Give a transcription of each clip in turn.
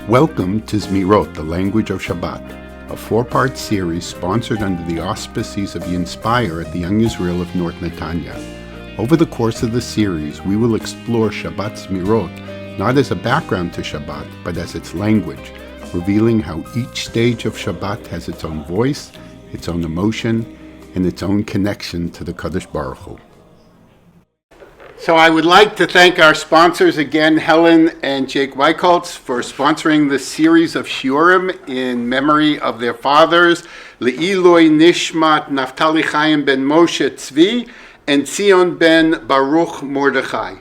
Welcome to Zemirot, the language of Shabbat, a four-part series sponsored under the auspices of Yinspire at the Young Israel of North Netanya. Over the course of the series, we will explore Shabbat Zemirot not as a background to Shabbat, but as its language, revealing how each stage of Shabbat has its own voice, its own emotion, and its own connection to the Kadosh Baruch Hu. So I would like to thank our sponsors again, Helen and Jake Weikoltz, for sponsoring this series of shiurim in memory of their fathers, Le'iloi Nishmat Naftali Chaim ben Moshe Tzvi and Zion ben Baruch Mordechai.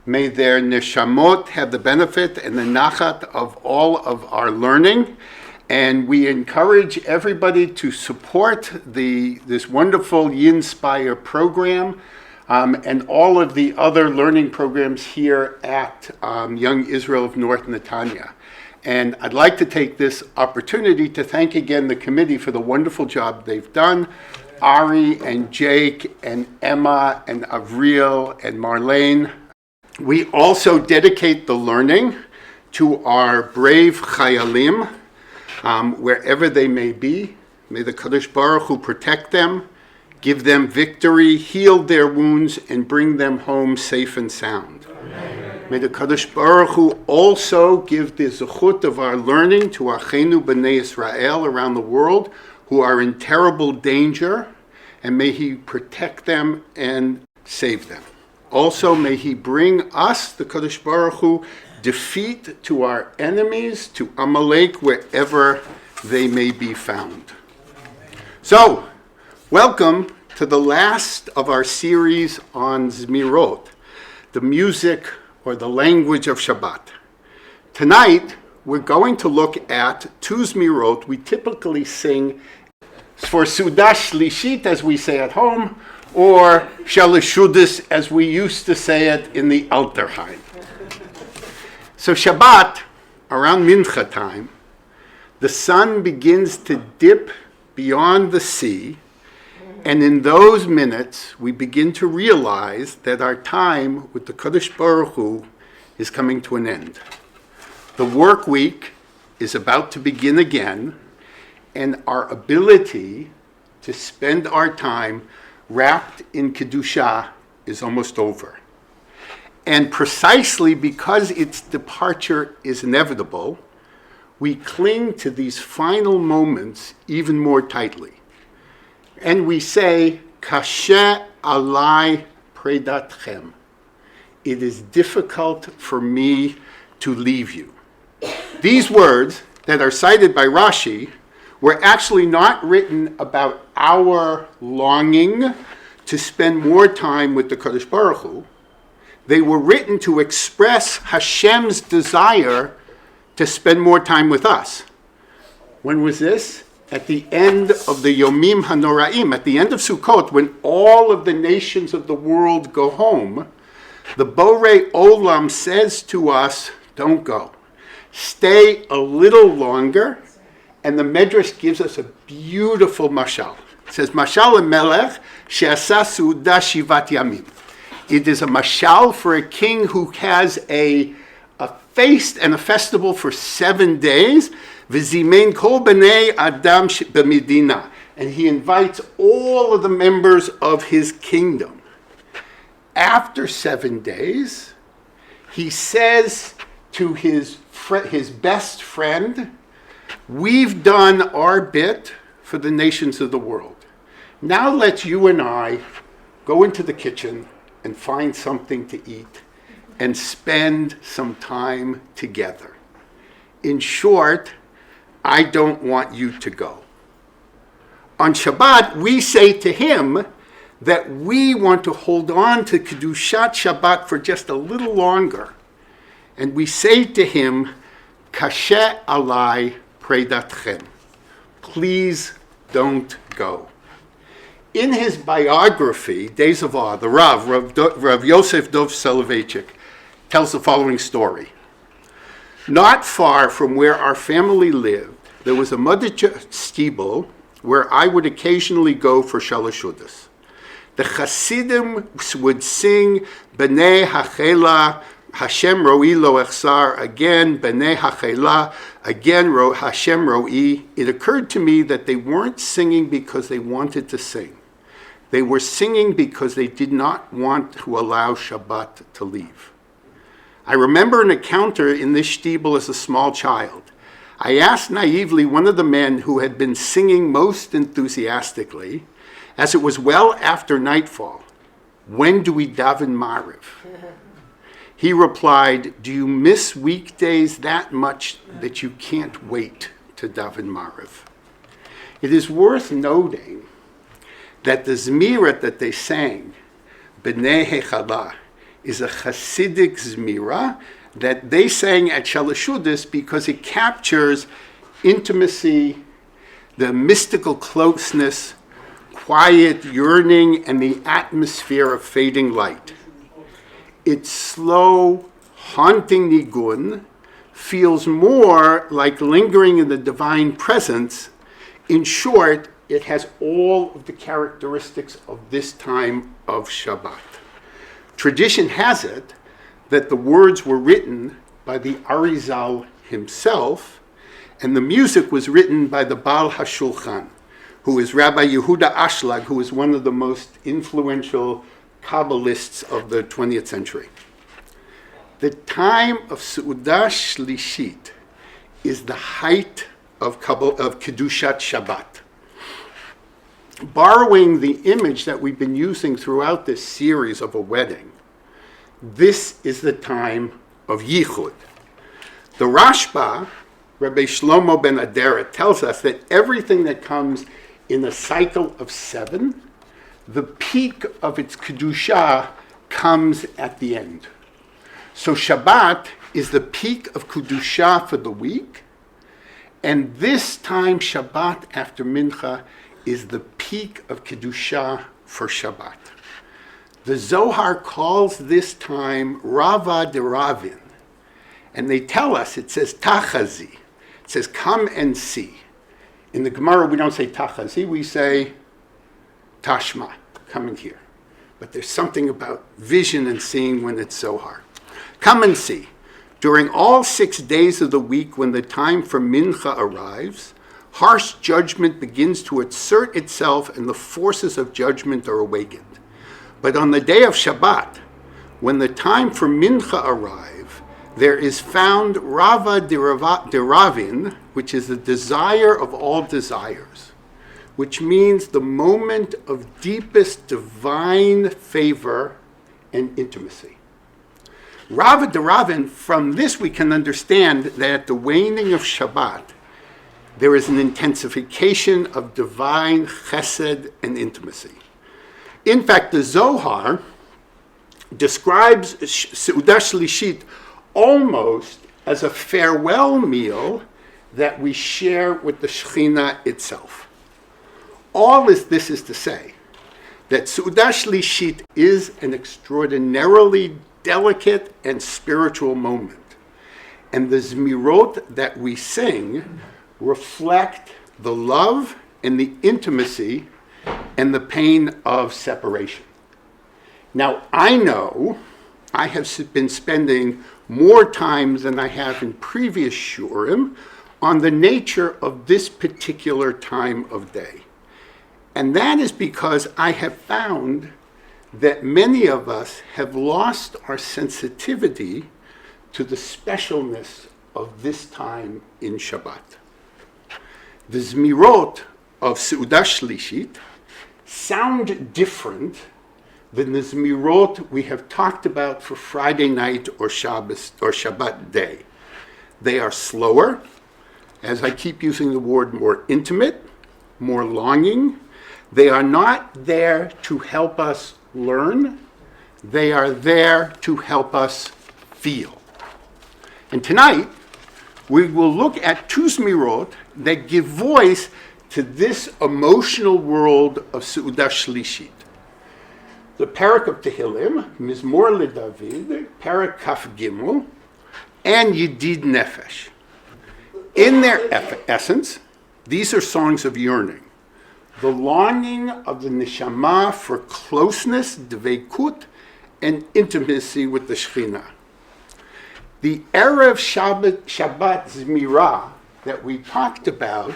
May their neshamot have the benefit and the nachat of all of our learning. And we encourage everybody to support this wonderful Yinspire program and all of the other learning programs here at Young Israel of North Netanya. And I'd like to take this opportunity to thank again the committee for the wonderful job they've done. Ari and Jake and Emma and Avril and Marlene. We also dedicate the learning to our brave chayalim, wherever they may be. May the Kadosh Baruch Hu protect them, give them victory, heal their wounds, and bring them home safe and sound. Amen. May the Kadosh Baruch Hu also give the zechut of our learning to Achenu B'nai Israel around the world who are in terrible danger, and may He protect them and save them. Also, may He bring us, the Kadosh Baruch Hu, defeat to our enemies, to Amalek, wherever they may be found. So, welcome to the last of our series on Zemirot, the music or the language of Shabbat. Tonight, we're going to look at two Zemirot we typically sing for Seudat Shlishit, as we say at home, or Shalashudis, as we used to say it in the Alterheim. So Shabbat, around Mincha time, the sun begins to dip beyond the sea, and in those minutes, we begin to realize that our time with the Kadosh Baruch Hu is coming to an end. The work week is about to begin again, and our ability to spend our time wrapped in Kedushat is almost over. And precisely because its departure is inevitable, we cling to these final moments even more tightly. And we say, Kashe alai predatchem. It is difficult for me to leave you. These words that are cited by Rashi were actually not written about our longing to spend more time with the Kadosh Baruch Hu. They were written to express Hashem's desire to spend more time with us. When was this? At the end of the Yomim HaNoraim, at the end of Sukkot, when all of the nations of the world go home, the Borei Olam says to us, don't go. Stay a little longer. And the Medrash gives us a beautiful mashal. It says, Mashal Melech she'asa Seudat Shivat Yamim. It is a mashal for a king who has a feast and a festival for 7 days. V'zimein kol b'nei adam b'medina. And he invites all of the members of his kingdom. After 7 days, he says to his best friend, we've done our bit for the nations of the world. Now let you and I go into the kitchen and find something to eat and spend some time together. In short, I don't want you to go. On Shabbat, we say to him that we want to hold on to Kedushat Shabbat for just a little longer. And we say to him, Kashe alai predatchem. Please don't go. In his biography, Days of Awe, the Rav Yosef Dov Soloveitchik, tells the following story. Not far from where our family lived, there was a Moditcha steeple where I would occasionally go for Shalashudis. The Hasidim would sing B'nai Hachela Hashem ro'i lo echsar, again, b'nei hachela, again, Hashem ro'i. It occurred to me that they weren't singing because they wanted to sing. They were singing because they did not want to allow Shabbat to leave. I remember an encounter in this shtibel as a small child. I asked naively one of the men who had been singing most enthusiastically, as it was well after nightfall, "When do we daven Mariv?" He replied, "Do you miss weekdays that much that you can't wait to daven Mariv?" It is worth noting that the Zemirot that they sang, B'nei Hechala, is a Hasidic Zemira that they sang at Shalashudis because it captures intimacy, the mystical closeness, quiet yearning, and the atmosphere of fading light. Its slow, haunting nigun feels more like lingering in the divine presence. In short, it has all of the characteristics of this time of Shabbat. Tradition has it that the words were written by the Arizal himself, and the music was written by the Baal HaShulchan, who is Rabbi Yehuda Ashlag, who is one of the most influential Kabbalists of the 20th century. The time of Seudat Shlishit is the height of Kedushat Shabbat. Borrowing the image that we've been using throughout this series of a wedding, this is the time of Yichud. The Rashba, Rabbi Shlomo ben Aderet, tells us that everything that comes in a cycle of 7, the peak of its Kedusha comes at the end. So Shabbat is the peak of Kedusha for the week, and this time Shabbat after Mincha is the peak of Kedusha for Shabbat. The Zohar calls this time Rava de Ravin, and they tell us, it says Tachazi, it says come and see. In the Gemara we don't say Tachazi, we say Tashma, come and hear. But there's something about vision and seeing when it's Zohar. Come and see. During all 6 days of the week when the time for Mincha arrives, harsh judgment begins to assert itself and the forces of judgment are awakened. But on the day of Shabbat, when the time for Mincha arrive, there is found Rava de Ravin, which is the desire of all desires, which means the moment of deepest divine favor and intimacy. Rava de Ravin, from this we can understand that at the waning of Shabbat, there is an intensification of divine chesed and intimacy. In fact, the Zohar describes Seudat Shlishit almost as a farewell meal that we share with the Shekhinah itself. All this is to say that Seudat Shlishit is an extraordinarily delicate and spiritual moment. And the Zemirot that we sing reflect the love and the intimacy and the pain of separation. Now, I know I have been spending more time than I have in previous shiurim on the nature of this particular time of day. And that is because I have found that many of us have lost our sensitivity to the specialness of this time in Shabbat. The Zemirot of Seudat Shlishit sound different than the Zemirot we have talked about for Friday night or Shabbat day. They are slower, as I keep using the word, more intimate, more longing. They are not there to help us learn. They are there to help us feel. And tonight, we will look at two Zemirot that give voice to this emotional world of Seudat Shlishit. The Parak of Tehillim, Mizmor L'David, Parak Kaf Gimel, and Yedid Nefesh. In their essence, these are songs of yearning, the longing of the neshama for closeness, dveikut, and intimacy with the Shekhinah. The Erev Shabbat Zemirot that we talked about,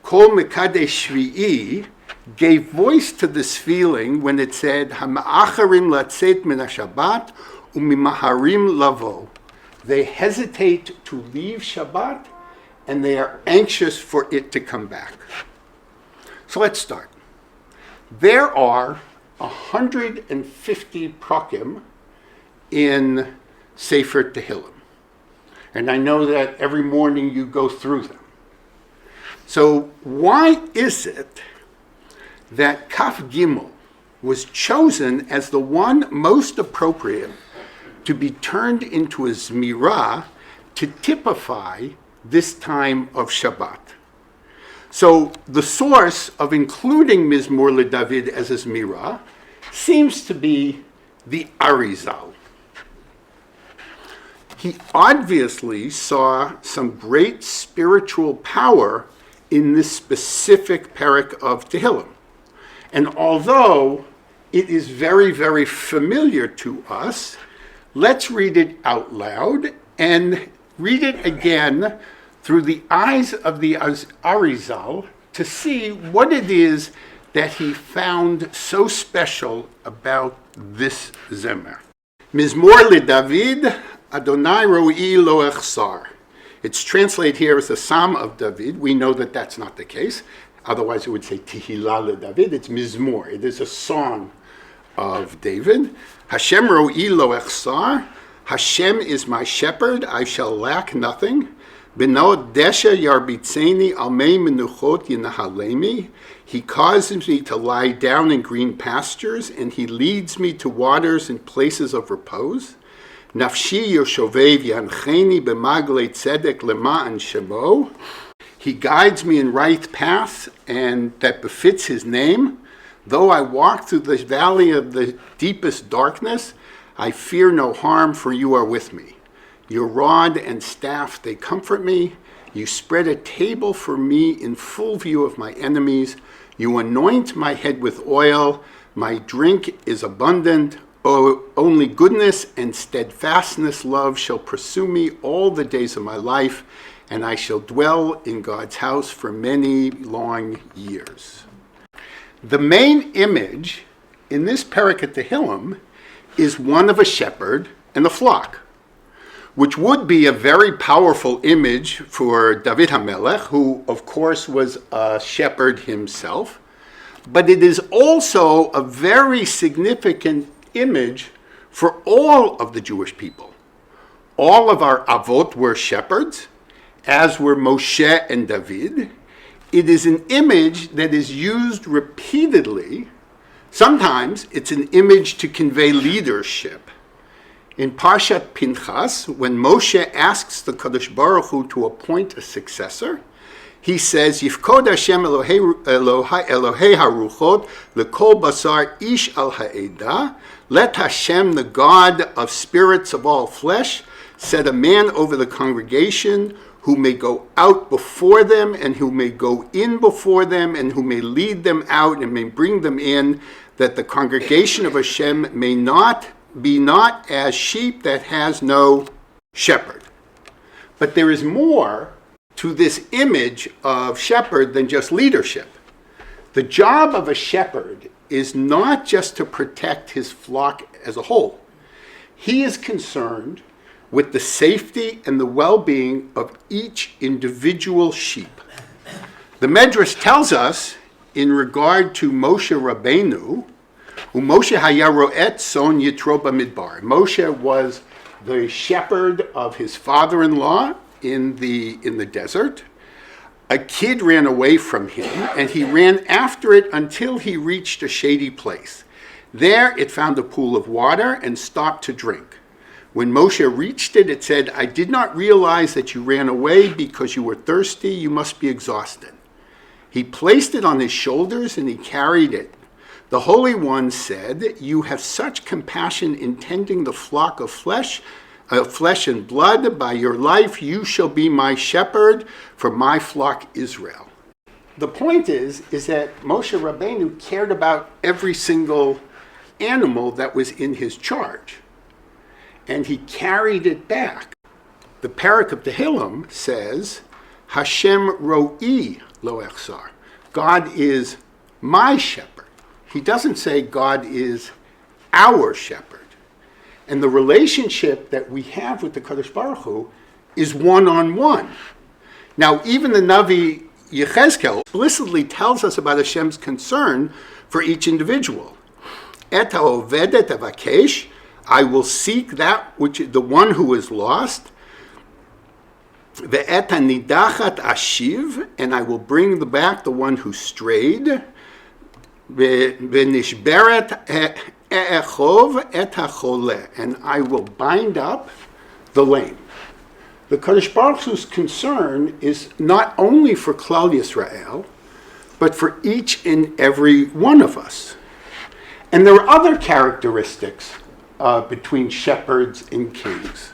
Kol Mekadesh Shvi'i, gave voice to this feeling when it said, Hama'acharim latzet min Shabbat u'mimaharim lavo. They hesitate to leave Shabbat and they are anxious for it to come back. So let's start. There are 150 prakim in Sefer Tehillim. And I know that every morning you go through them. So why is it that Kaf Gimel was chosen as the one most appropriate to be turned into a Zemirah to typify this time of Shabbat? So the source of including Mizmor L'David as a Zemirah seems to be the Arizal. He obviously saw some great spiritual power in this specific parak of Tehillim. And although it is very, very familiar to us, let's read it out loud and read it again through the eyes of the Arizal to see what it is that he found so special about this Zemer. Mizmor L'David, Adonai ro'i lo echsar. It's translated here as the Psalm of David. We know that that's not the case. Otherwise it would say Tehillah L'David. It's Mizmor. It is a song of David. Hashem ro'i lo echsar. Hashem is my shepherd. I shall lack nothing. B'no desha yarbitzeni almei menuchot yinahalemi. He causes me to lie down in green pastures, and he leads me to waters and places of repose. Nafshi yoshovev yancheni b'maglei tzedek lema'an shemo. He guides me in right paths, and that befits his name. Though I walk through the valley of the deepest darkness, I fear no harm, for you are with me. Your rod and staff, they comfort me. You spread a table for me in full view of my enemies. You anoint my head with oil. My drink is abundant. Only goodness and steadfastness love shall pursue me all the days of my life, and I shall dwell in God's house for many long years. The main image in this parak Tehillim is one of a shepherd and a flock, which would be a very powerful image for David HaMelech, who of course was a shepherd himself, but it is also a very significant image for all of the Jewish people. All of our avot were shepherds, as were Moshe and David. It is an image that is used repeatedly. Sometimes it's an image to convey leadership. In Parshat Pinchas, when Moshe asks the Kadosh Baruch Hu to appoint a successor, he says, Yifkod Hashem Elohei Haruchot lekol basar ish al ha'edah. Let Hashem, the God of spirits of all flesh, set a man over the congregation who may go out before them and who may go in before them and who may lead them out and may bring them in, that the congregation of Hashem may not be as sheep that has no shepherd. But there is more to this image of shepherd than just leadership. The job of a shepherd is not just to protect his flock as a whole. He is concerned with the safety and the well-being of each individual sheep. The Medrash tells us in regard to Moshe Rabbeinu, Moshe haya ro'et son yitro b'midbar. Moshe was the shepherd of his father-in-law in the desert. A kid ran away from him, and he ran after it until he reached a shady place. There it found a pool of water and stopped to drink. When Moshe reached it, it said, I did not realize that you ran away because you were thirsty. You must be exhausted. He placed it on his shoulders and he carried it. The Holy One said, you have such compassion in tending the flock of flesh and blood. By your life you shall be my shepherd for my flock Israel. The point is that Moshe Rabbeinu cared about every single animal that was in his charge. And he carried it back the Parak of Tehillim says, Hashem ro'i lo echsar. God is my shepherd. He doesn't say God is our shepherd. And the relationship that we have with the Kadosh Baruch Hu is one-on-one. Now, even the Navi Yechezkel explicitly tells us about Hashem's concern for each individual. Et ha'ovedet avakesh, I will seek that which the one who is lost. Ve'et ha'nidachat ashiv, and I will bring back the one who strayed. Ve'nishberet e'echov et ha'choleh, and I will bind up the lame. The Kadosh Baruch Hu's concern is not only for Klal Yisrael, but for each and every one of us. And there are other characteristics between shepherds and kings.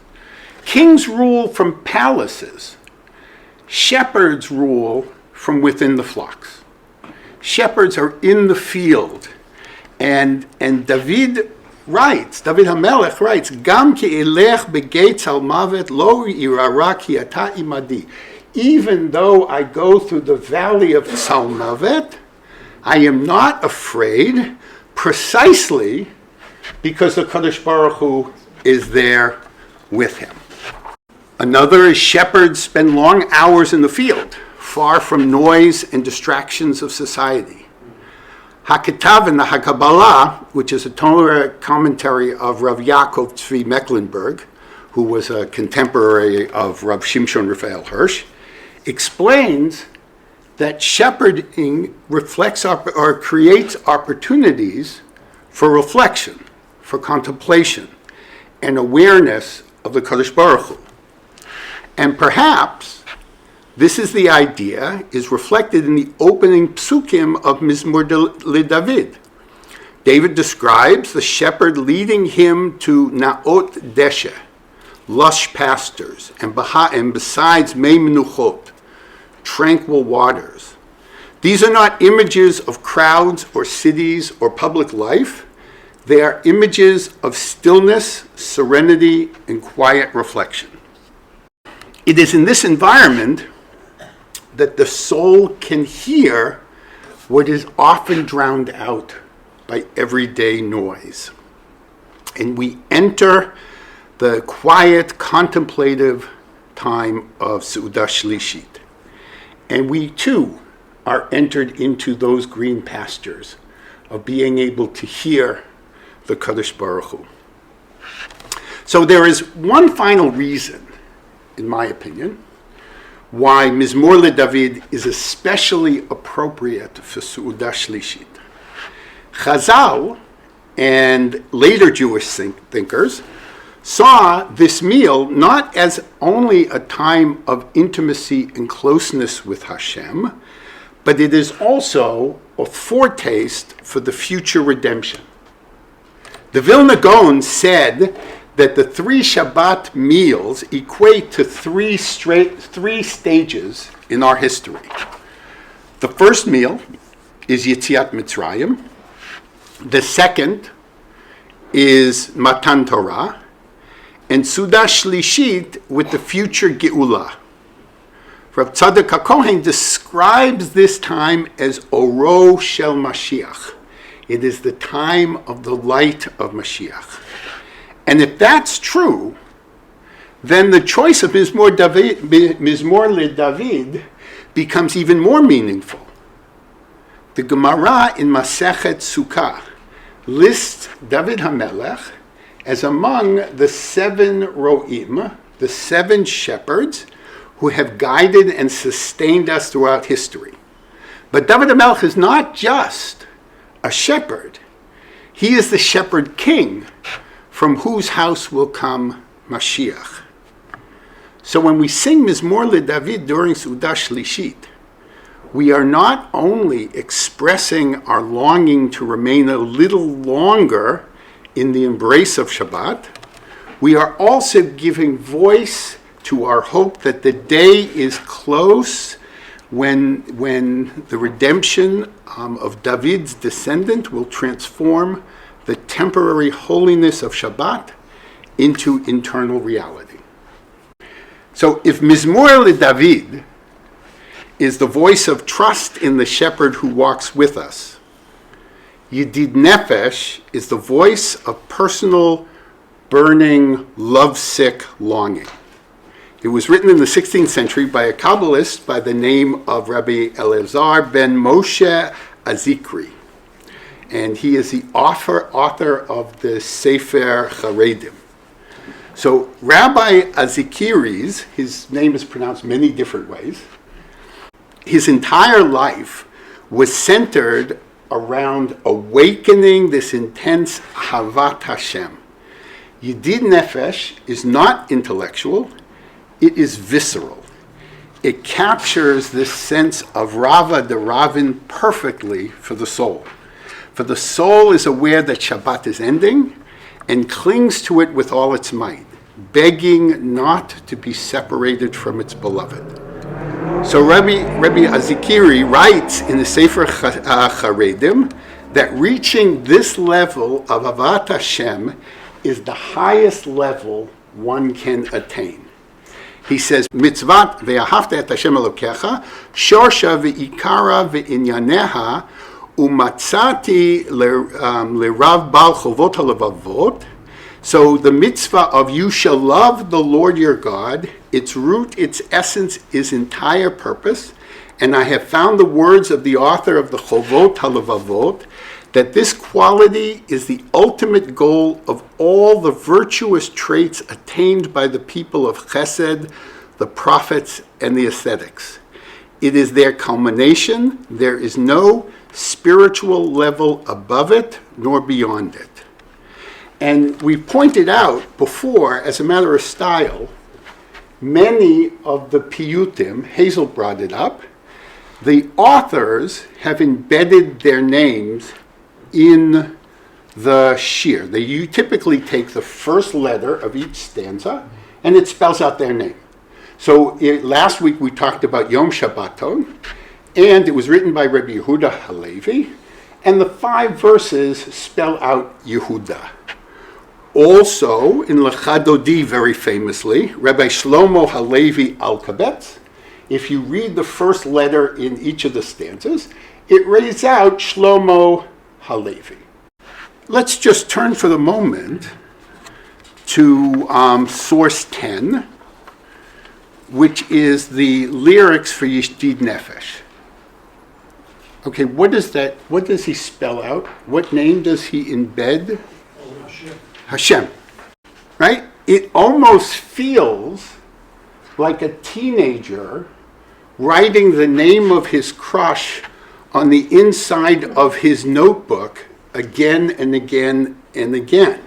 Kings rule from palaces. Shepherds rule from within the flocks. Shepherds are in the field. And David HaMelech writes, Gam ki elech begeitz al mavet lo irara ki ata imadi. Even though I go through the valley of Tzalmavet, I am not afraid, precisely because the Kadosh Baruch Hu is there with him. Another is shepherds spend long hours in the field, far from noise and distractions of society. HaKetav and the HaKabbalah, which is a Torah commentary of Rav Yaakov Tzvi Mecklenburg, who was a contemporary of Rav Shimshon Raphael Hirsch, explains that shepherding reflects or creates opportunities for reflection, for contemplation, and awareness of the Kadosh Baruch Hu. And perhaps this is the idea, is reflected in the opening psukim of Mizmor L'David. David describes the shepherd leading him to Naot Deshe, lush pastures, and besides Mei Menuchot, tranquil waters. These are not images of crowds or cities or public life. They are images of stillness, serenity, and quiet reflection. It is in this environment that the soul can hear what is often drowned out by everyday noise. And we enter the quiet, contemplative time of Seudat Shlishit. And we too are entered into those green pastures of being able to hear the Kadosh Baruch Hu. So there is one final reason, in my opinion, why Mizmor L'David is especially appropriate for Seudat Shlishit. Chazal and later Jewish thinkers saw this meal not as only a time of intimacy and closeness with Hashem, but it is also a foretaste for the future redemption. The Vilna Gaon said that the 3 Shabbat meals equate to three stages in our history. The first meal is Yetziat Mitzrayim. The second is Matan Torah. And Seudat Shlishit with the future Geula. Rav Tzadok HaKohen describes this time as Oro Shel Mashiach. It is the time of the light of Mashiach. And if that's true, then the choice of Mizmor L'David becomes even more meaningful. The Gemara in Masechet Sukkah lists David HaMelech as among the 7 ro'im, the 7 shepherds who have guided and sustained us throughout history. But David HaMelech is not just a shepherd. He is the shepherd king, from whose house will come Mashiach. So when we sing Mizmor L'David during Seudat Shlishit, we are not only expressing our longing to remain a little longer in the embrace of Shabbat, we are also giving voice to our hope that the day is close when the redemption of David's descendant will transform the temporary holiness of Shabbat into internal reality. So if Mizmor L'David is the voice of trust in the shepherd who walks with us, Yedid Nefesh is the voice of personal, burning, lovesick longing. It was written in the 16th century by a Kabbalist by the name of Rabbi Elazar ben Moshe Azikri. And he is the author of the Sefer Charedim. So Rabbi Azikiri's, his name is pronounced many different ways, his entire life was centered around awakening this intense Havat Hashem. Yedid Nefesh is not intellectual, it is visceral. It captures this sense of Rava de Ravin perfectly for the soul. For the soul is aware that Shabbat is ending and clings to it with all its might, begging not to be separated from its beloved. So Rabbi Azikiri writes in the Sefer Charedim that reaching this level of Avat Hashem is the highest level one can attain. He says, Mitzvat ve'ahavta et Hashem Elokecha, shorsha ve'ikara ve'inyaneha, umatzati lerav bal chovot halavavot. So the mitzvah of you shall love the Lord your God, its root, its essence, its entire purpose. And I have found the words of the author of the Chovot Halavavot, that this quality is the ultimate goal of all the virtuous traits attained by the people of Chesed, the prophets, and the ascetics. It is their culmination. There is no spiritual level above it nor beyond it. And we pointed out before, as a matter of style, many of the piyutim, Hazel brought it up, the authors have embedded their names in the shiur. You typically take the first letter of each stanza and it spells out their name. So last week we talked about Yom Shabbaton, and it was written by Rabbi Yehuda Halevi, and the 5 verses spell out Yehuda. Also, in Lecha Dodi, very famously, Rabbi Shlomo Halevi Alkabetz, if you read the first letter in each of the stanzas, it reads out Shlomo Halevi. Let's just turn for the moment to source 10, which is the lyrics for Yedid Nefesh. Okay, what is that? What does he spell out? What name does he embed? Hashem. Right? It almost feels like a teenager writing the name of his crush on the inside of his notebook again and again and again.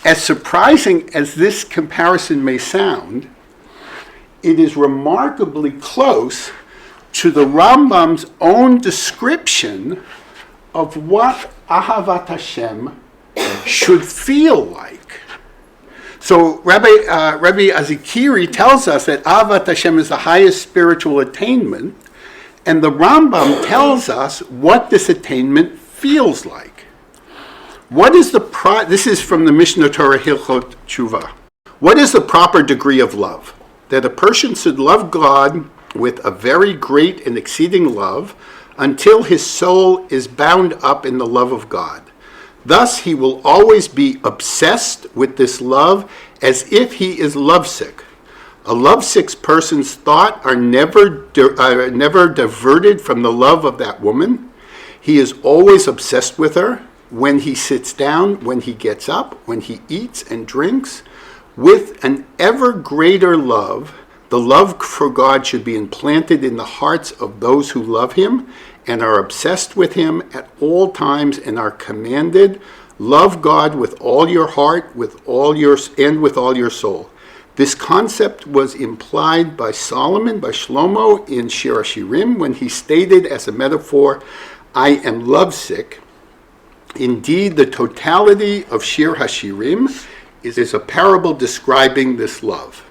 As surprising as this comparison may sound, it is remarkably close to the Rambam's own description of what Ahavat Hashem should feel like. So Rabbi Azikiri tells us that Ahavat Hashem is the highest spiritual attainment, and the Rambam tells us what this attainment feels like. What is this is from the Mishnah Torah Hilchot Tshuva. What is the proper degree of love? That a person should love God with a very great and exceeding love until his soul is bound up in the love of God. Thus he will always be obsessed with this love as if he is lovesick. A lovesick person's thoughts are never diverted from the love of that woman. He is always obsessed with her when he sits down, when he gets up, when he eats and drinks. With an ever greater love, the love for God should be implanted in the hearts of those who love him and are obsessed with him at all times and are commanded, love God with all your heart, with all your soul. This concept was implied by Solomon, by Shlomo in Shir HaShirim, when he stated as a metaphor, I am lovesick. Indeed, the totality of Shir HaShirim is a parable describing this love.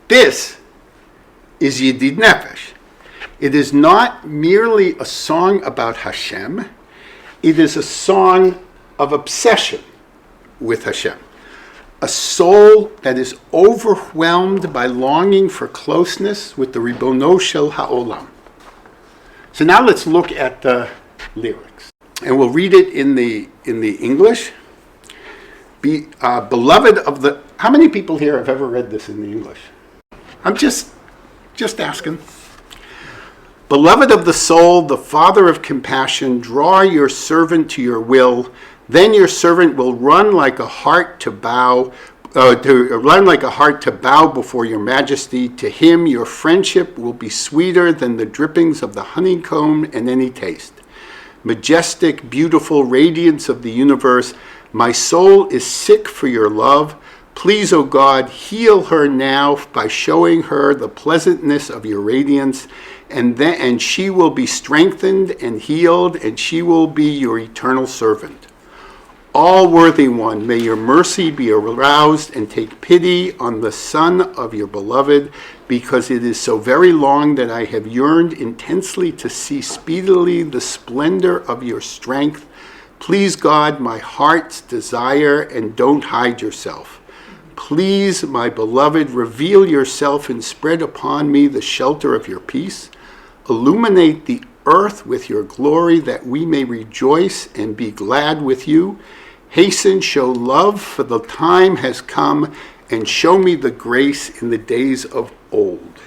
This is Yedid Nefesh. It is not merely a song about Hashem, it is a song of obsession with Hashem. a soul that is overwhelmed by longing for closeness with the Ribono Shel Ha'olam. So now let's look at the lyrics, and we'll read it in the English. Beloved of the... How many people here have ever read this in the English? I'm just asking. Beloved of the soul, the Father of compassion, draw your servant to your will. Then your servant will run like a hart to bow before your majesty. To him your friendship will be sweeter than the drippings of the honeycomb and any taste. Majestic, beautiful radiance of the universe, my soul is sick for your love. Please, O God, heal her now by showing her the pleasantness of your radiance, and she will be strengthened and healed, and she will be your eternal servant. All worthy one, may your mercy be aroused and take pity on the son of your beloved, because it is so very long that I have yearned intensely to see speedily the splendor of your strength. Please, God, my heart's desire, and don't hide yourself. Please, my beloved, reveal yourself and spread upon me the shelter of your peace. Illuminate the earth with your glory, that we may rejoice and be glad with you. Hasten, show love, for the time has come, and show me the grace in the days of old.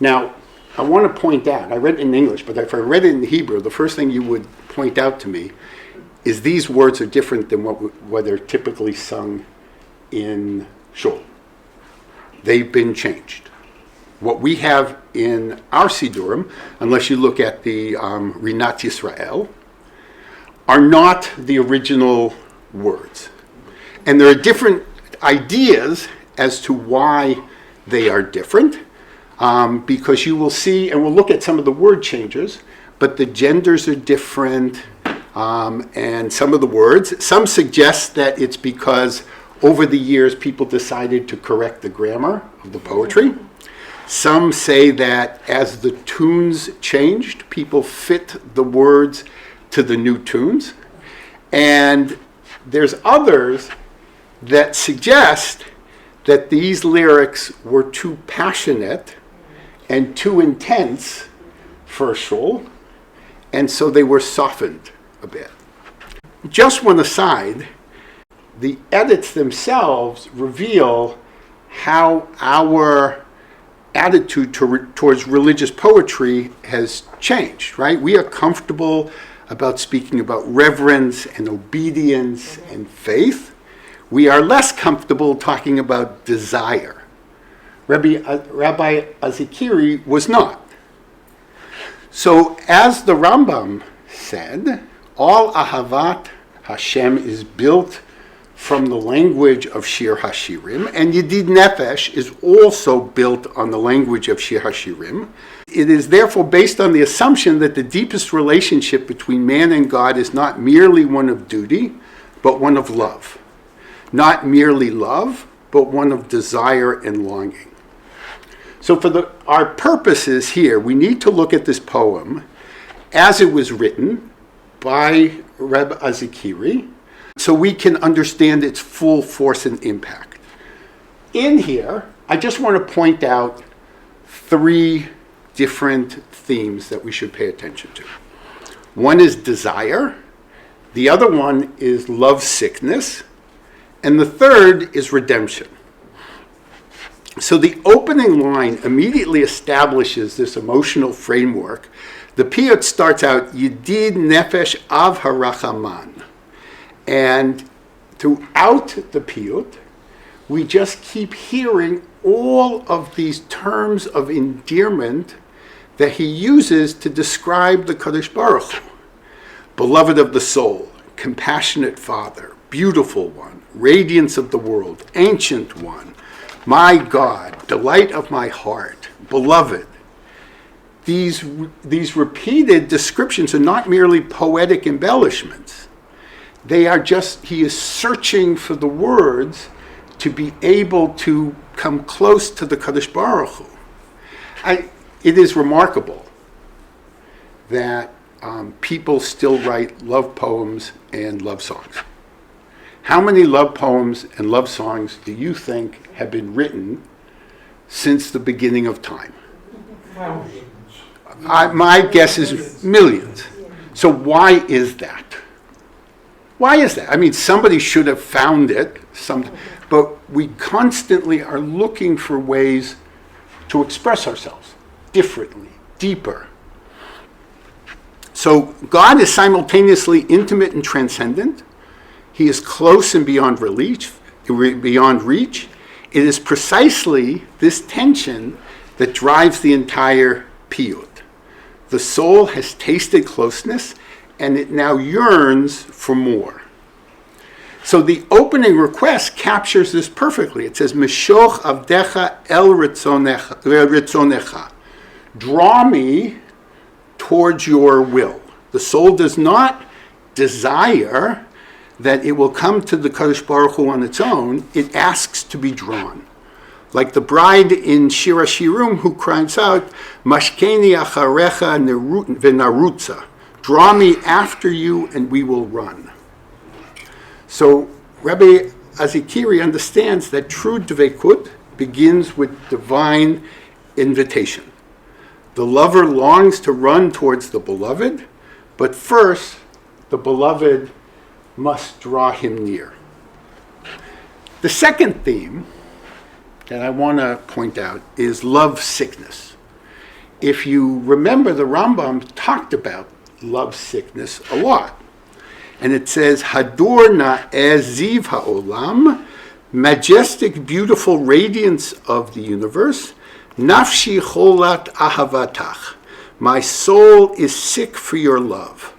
Now, I want to point out, I read it in English, but if I read it in Hebrew, the first thing you would point out to me is these words are different than what are typically sung in shul. They've been changed. What we have in our Sidurim, unless you look at the Rinat Yisrael, are not the original words. And there are different ideas as to why they are different, because you will see, and we'll look at some of the word changes, but the genders are different, and some of the words. Some suggest that it's because over the years people decided to correct the grammar of the poetry. Some say that as the tunes changed, people fit the words to the new tunes. And there's others that suggest that these lyrics were too passionate and too intense for shul, and so they were softened a bit. Just one aside, the edits themselves reveal how our attitude towards religious poetry has changed, right? We are comfortable about speaking about reverence and obedience and faith. We are less comfortable talking about desire. Rabbi Azikiri was not. So as the Rambam said, all Ahavat Hashem is built from the language of Shir HaShirim, and Yedid Nefesh is also built on the language of Shir HaShirim. It is therefore based on the assumption that the deepest relationship between man and God is not merely one of duty, but one of love. Not merely love, but one of desire and longing. So for our purposes here, we need to look at this poem as it was written by Reb Azikiri, so we can understand its full force and impact. In here, I just want to point out 3 different themes that we should pay attention to. One is desire, the other one is love sickness, and the third is redemption. So the opening line immediately establishes this emotional framework. The piyut starts out, Yedid Nefesh Av Harachaman. And throughout the piyut, we just keep hearing all of these terms of endearment that he uses to describe the Kadosh Baruch Hu. Beloved of the soul, compassionate Father, beautiful one, radiance of the world, ancient one, my God, delight of my heart, beloved. These repeated descriptions are not merely poetic embellishments. They are just, he is searching for the words to be able to come close to the Kadosh Baruch Hu. It is remarkable that people still write love poems and love songs. How many love poems and love songs do you think have been written since the beginning of time? My guess is millions. So why is that? Why is that? I mean, somebody should have found it, but we constantly are looking for ways to express ourselves differently, deeper. So God is simultaneously intimate and transcendent. He is close and beyond reach. It is precisely this tension that drives the entire piyut. The soul has tasted closeness, and it now yearns for more. So the opening request captures this perfectly. It says, Meshoch avdecha el ritzonecha. Draw me towards your will. The soul does not desire that it will come to the Kadosh Baruch Hu on its own. It asks to be drawn. Like the bride in Shir HaShirim who cries out, Mashkeni acharecha v'narutza. Draw me after you and we will run. So Rabbi Azikiri understands that true dveikut begins with divine invitation. The lover longs to run towards the beloved, but first the beloved must draw him near. The second theme that I want to point out is love sickness. If you remember, the Rambam talked about love sickness a lot. And it says, Hadur na'eh ziv ha'olam, majestic, beautiful radiance of the universe, nafshi cholat ahavatach, my soul is sick for your love.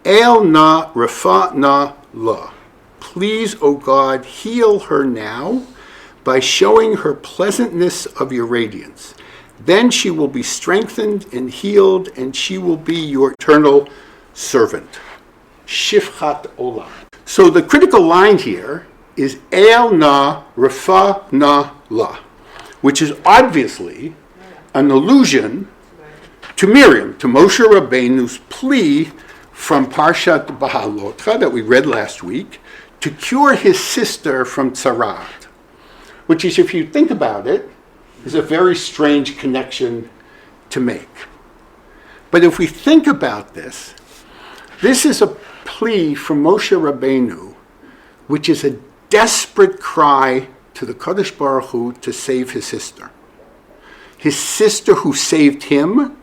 El na refa na la. Please, O God, heal her now by showing her pleasantness of your radiance. Then she will be strengthened and healed, and she will be your eternal servant. Shifchat olam. So the critical line here is El na refa na la, which is obviously an allusion to Miriam, to Moshe Rabbeinu's plea from Parshat Bahalotcha that we read last week to cure his sister from tzarat, which is, if you think about it, is a very strange connection to make. But if we think about this, this is a plea from Moshe Rabbeinu, which is a desperate cry to the Kadosh Baruch Hu to save his sister who saved him,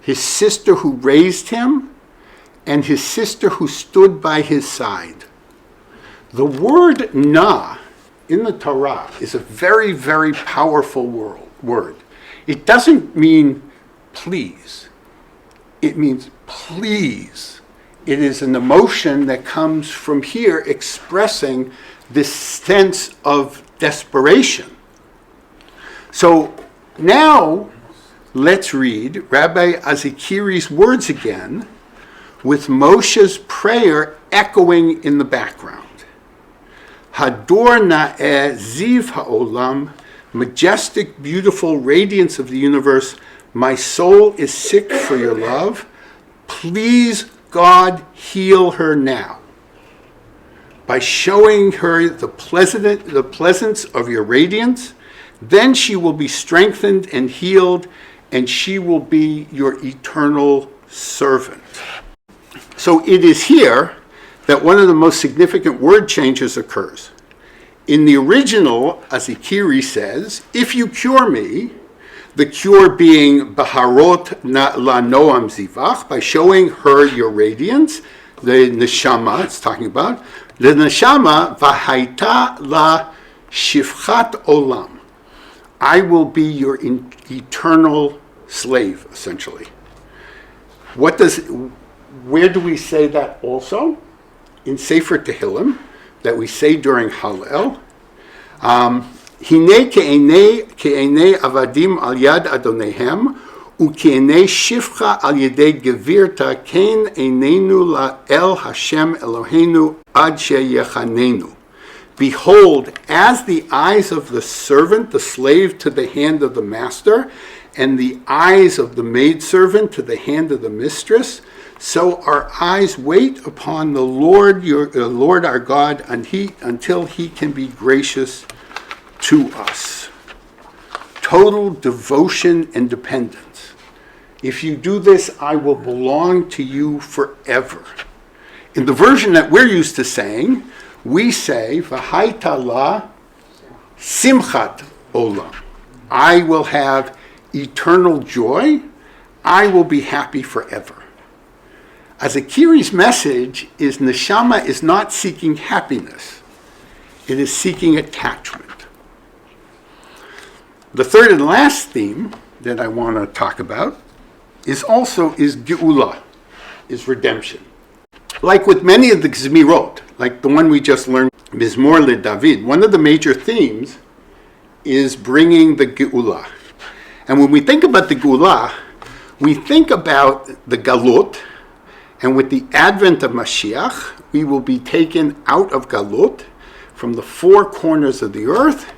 his sister who raised him, and his sister who stood by his side. The word na in the Torah is a very, very powerful word. It doesn't mean please. It means please. It is an emotion that comes from here expressing this sense of desperation. So now let's read Rabbi Azikiri's words again, with Moshe's prayer echoing in the background. Hador na'eh ziv ha'olam, majestic, beautiful radiance of the universe, my soul is sick for your love. Please, God, heal her now by showing her the pleasance of your radiance. Then she will be strengthened and healed, and she will be your eternal servant. So it is here that one of the most significant word changes occurs. In the original, Azikiri says, if you cure me, the cure being Baharot la Noam Zivach, by showing her your radiance, the neshama it's talking about, the neshama Vahaita la Shifchat Olam. I will be your eternal slave, essentially. Where do we say that also? In Sefer Tehillim, that we say during Hallel. Hine ke'enei avadim al yad adonehem, u'ke'enei shifcha al yedei gevirta, ken einenu la el Hashem Eloheinu ad sheyechanenu. Behold, as the eyes of the servant, the slave, to the hand of the master, and the eyes of the maidservant to the hand of the mistress, So our eyes wait upon the Lord, Lord our God, until he can be gracious to us. Total devotion and dependence. If you do this, I will belong to you forever. In the version that we're used to saying, we say, V'haita la simchat olam. I will have eternal joy. I will be happy forever. Azikiri's message is neshama is not seeking happiness. It is seeking attachment. The third and last theme that I want to talk about is geula, is redemption. Like with many of the Zemirot, like the one we just learned, Mizmor L'David, one of the major themes is bringing the geula. And when we think about the geula, we think about the galut, and with the advent of Mashiach, we will be taken out of galut from the four corners of the earth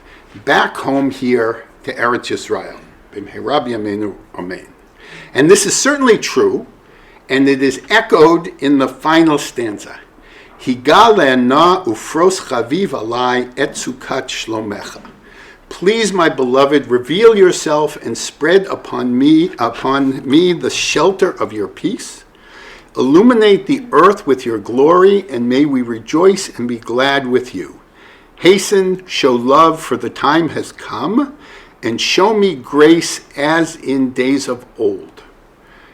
back home here to Eretz Yisrael. B'mheira b'yameinu amen. And this is certainly true, and it is echoed in the final stanza. Higale na ufros chaviv alai et sukat shlomecha. Please, my beloved, reveal yourself and spread upon me the shelter of your peace. Illuminate the earth with your glory, and may we rejoice and be glad with you. Hasten, show love, for the time has come, and show me grace as in days of old.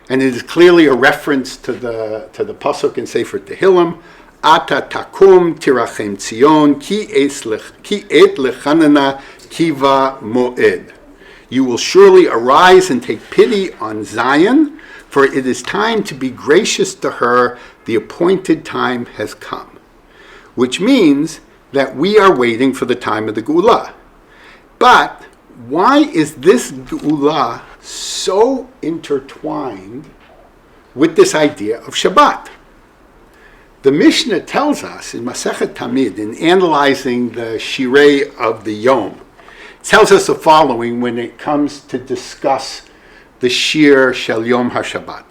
And it is clearly a reference to the pasuk in Sefer Tehillim, Ata takum tirachem Tzion, ki et lechanana kiva moed. You will surely arise and take pity on Zion, for it is time to be gracious to her. The appointed time has come. Which means that we are waiting for the time of the Geula. But why is this Geula so intertwined with this idea of Shabbat? The Mishnah tells us in Masechet Tamid, in analyzing the shirei of the Yom, it tells us the following when it comes to discuss the shiur shel Yom HaShabbat.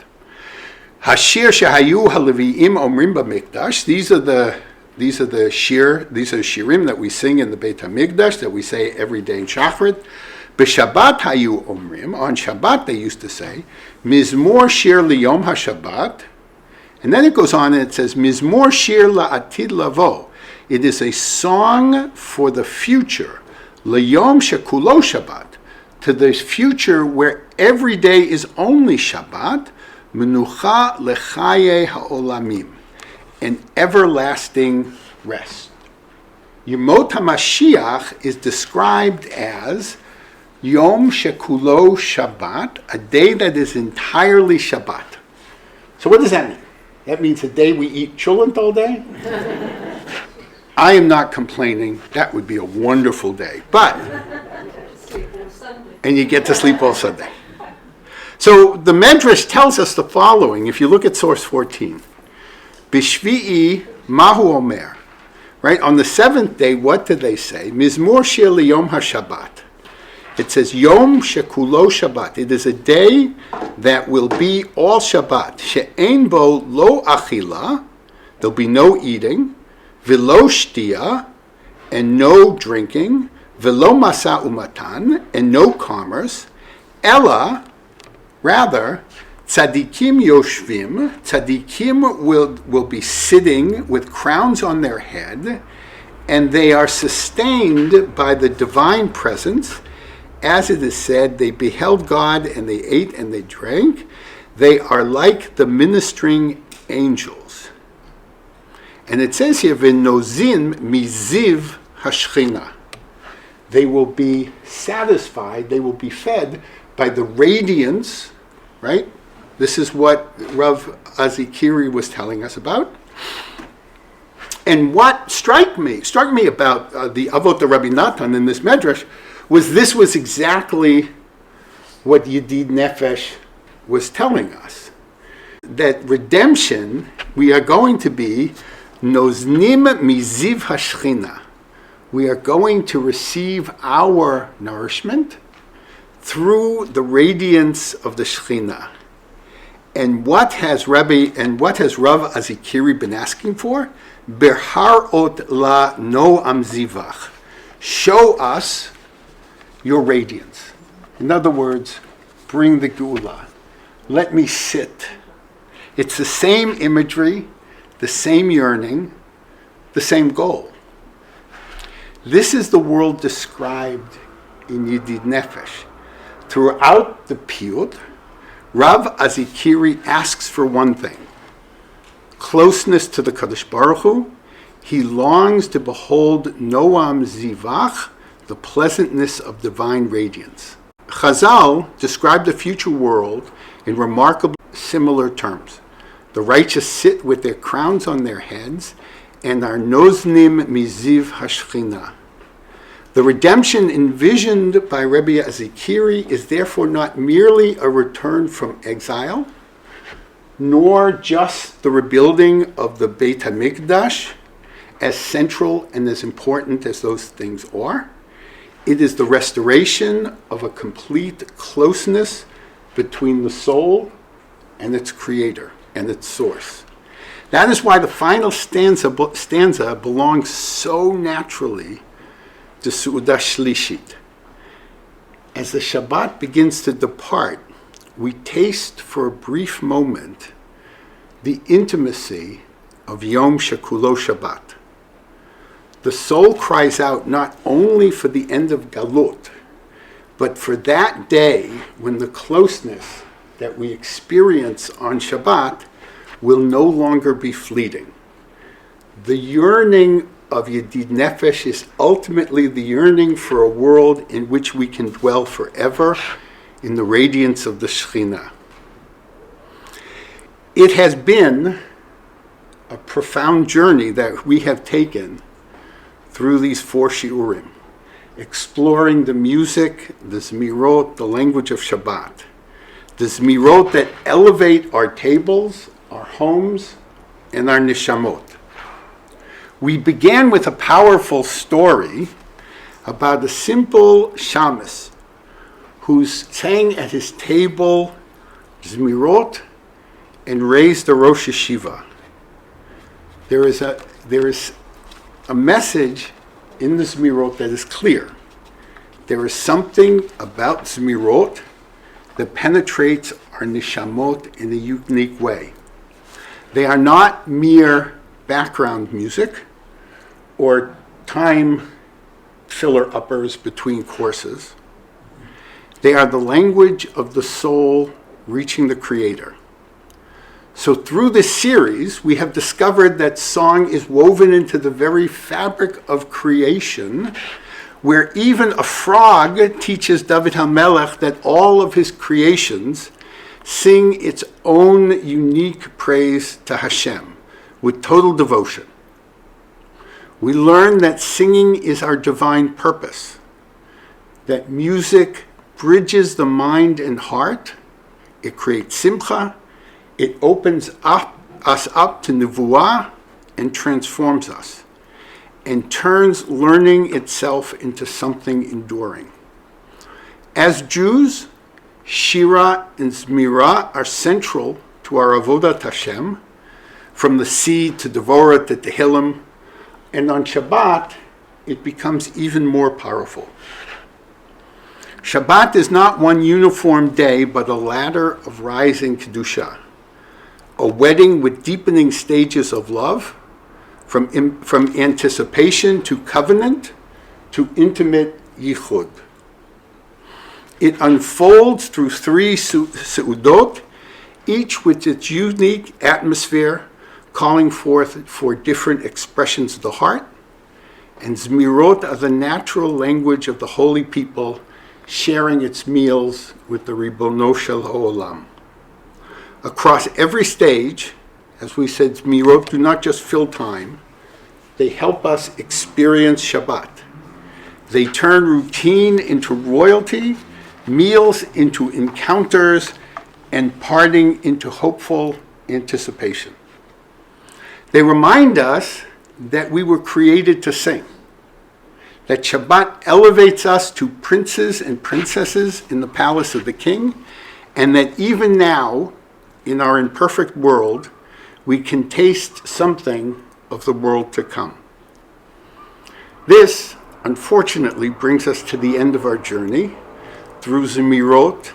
Hashir shehayu haleviim omrim b'mikdash. These are the shirim that we sing in the Beit HaMikdash, that we say every day in Shachrit. B'Shabbat hayu omrim. On Shabbat they used to say Mizmor shir liyom HaShabbat. And then it goes on and it says Mizmor shir la'atid lavo. It is a song for the future. Liyom shekulo Shabbat. To the future where every day is only Shabbat, menucha lechaye ha'olamim, an everlasting rest. Yemot HaMashiach is described as Yom Shekulo Shabbat, a day that is entirely Shabbat. So what does that mean? That means a day we eat cholent all day? I am not complaining. That would be a wonderful day. But and you get to sleep all Sunday. So the Medrash tells us the following, if you look at source 14. Bishvi'i mahu omer. Right, on the seventh day, what did they say? Mizmor shir liyom HaShabbat. It says, Yom shekulo Shabbat. It is a day that will be all Shabbat. She'ein bo lo achila. There'll be no eating. V'lo shtia. And no drinking. V'lo masa umatan, and no commerce. Ella, rather, tzadikim yoshvim. Tzadikim will be sitting with crowns on their head, and they are sustained by the divine presence. As it is said, they beheld God, and they ate and they drank. They are like the ministering angels. And it says here, v'nozin miziv hashchina. They will be satisfied, they will be fed by the radiance, right? This is what Rav Azikiri was telling us about. And what struck me about the Avot Rabbi Natan in this Medrash was this was exactly what Yedid Nefesh was telling us. That redemption, we are going to be noznim miziv hashchina. We are going to receive our nourishment through the radiance of the Shekhinah. And what has Rav Azikiri been asking for? Berharot la noam zivach. Show us your radiance. In other words, bring the geula. Let me sit. It's the same imagery, the same yearning, the same goal. This is the world described in Yedid Nefesh. Throughout the piyut, Rav Azikiri asks for one thing: closeness to the Kadosh Baruch Hu. He longs to behold Noam Zivach, the pleasantness of divine radiance. Chazal described the future world in remarkably similar terms. The righteous sit with their crowns on their heads and are noznim miziv hashchina. The redemption envisioned by Rebbe Azikiri is therefore not merely a return from exile, nor just the rebuilding of the Beit HaMikdash, as central and as important as those things are. It is the restoration of a complete closeness between the soul and its creator and its source. That is why the final stanza belongs so naturally to Seudat Shlishit. As the Shabbat begins to depart, we taste for a brief moment the intimacy of Yom Shekulo Shabbat. The soul cries out not only for the end of Galut, but for that day when the closeness that we experience on Shabbat will no longer be fleeting. The yearning of Yedid Nefesh is ultimately the yearning for a world in which we can dwell forever in the radiance of the Shekhinah. It has been a profound journey that we have taken through these 4 shiurim, exploring the music, the Zemirot, the language of Shabbat, the Zemirot that elevate our tables, our homes, and our nishamot. We began with a powerful story about a simple shamus who sang at his table Zemirot and raised the Rosh Yeshiva. There is a message in the Zemirot that is clear. There is something about Zemirot that penetrates our nishamot in a unique way. They are not mere background music or time filler uppers between courses. They are the language of the soul reaching the Creator. So through this series, we have discovered that song is woven into the very fabric of creation, where even a frog teaches David HaMelech that all of his creations sing its own unique praise to Hashem with total devotion. We learn that singing is our divine purpose, that music bridges the mind and heart, it creates simcha, it opens us up to nevuah and transforms us, and turns learning itself into something enduring. As Jews, Shira and Zemira are central to our avodat Hashem, from the seed to Devorah to Tehillim, and on Shabbat, it becomes even more powerful. Shabbat is not one uniform day, but a ladder of rising Kedushat, a wedding with deepening stages of love, from anticipation to covenant to intimate yichud. It unfolds through 3 seudot, each with its unique atmosphere, calling forth for different expressions of the heart, and Zemirot are the natural language of the holy people, sharing its meals with the Ribono Shel Ha'olam. Across every stage, as we said, Zemirot do not just fill time, they help us experience Shabbat. They turn routine into royalty, meals into encounters, and parting into hopeful anticipation. They remind us that we were created to sing, that Shabbat elevates us to princes and princesses in the palace of the king, and that even now, in our imperfect world, we can taste something of the world to come. This, unfortunately, brings us to the end of our journey through Zemirot,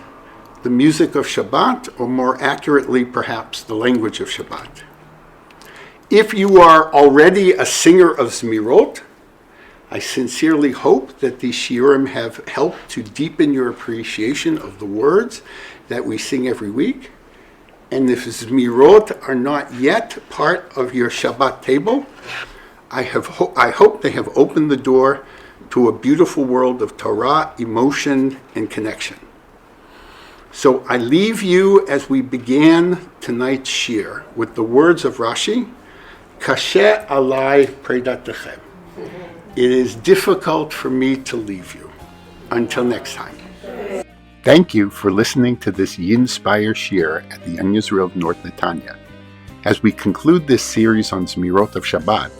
the music of Shabbat, or more accurately, perhaps, the language of Shabbat. If you are already a singer of Zemirot, I sincerely hope that these shiurim have helped to deepen your appreciation of the words that we sing every week. And if Zemirot are not yet part of your Shabbat table, I hope they have opened the door to a beautiful world of Torah, emotion, and connection. So I leave you as we began tonight's shiur with the words of Rashi, Kashe alai predatechem. It is difficult for me to leave you. Until next time. Thank you for listening to this Yinspire shiur at the Young Israel of North Netanya. As we conclude this series on Zemirot of Shabbat,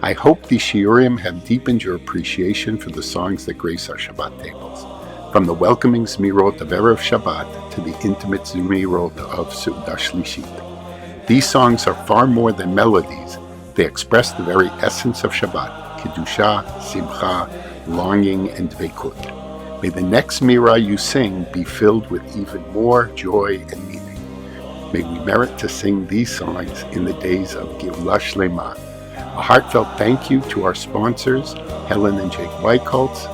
I hope these shiurim have deepened your appreciation for the songs that grace our Shabbat tables, from the welcoming Zemirot of Erev Shabbat to the intimate Zemirot of Seudat Shlishit. These songs are far more than melodies. They express the very essence of Shabbat, Kedushat, Simcha, longing, and Dveikut. May the next Mira you sing be filled with even more joy and meaning. May we merit to sing these songs in the days of Geulah Shlema. A heartfelt thank you to our sponsors, Helen and Jake Weicholtz,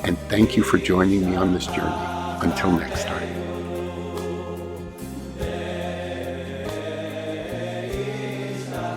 and thank you for joining me on this journey. Until next time.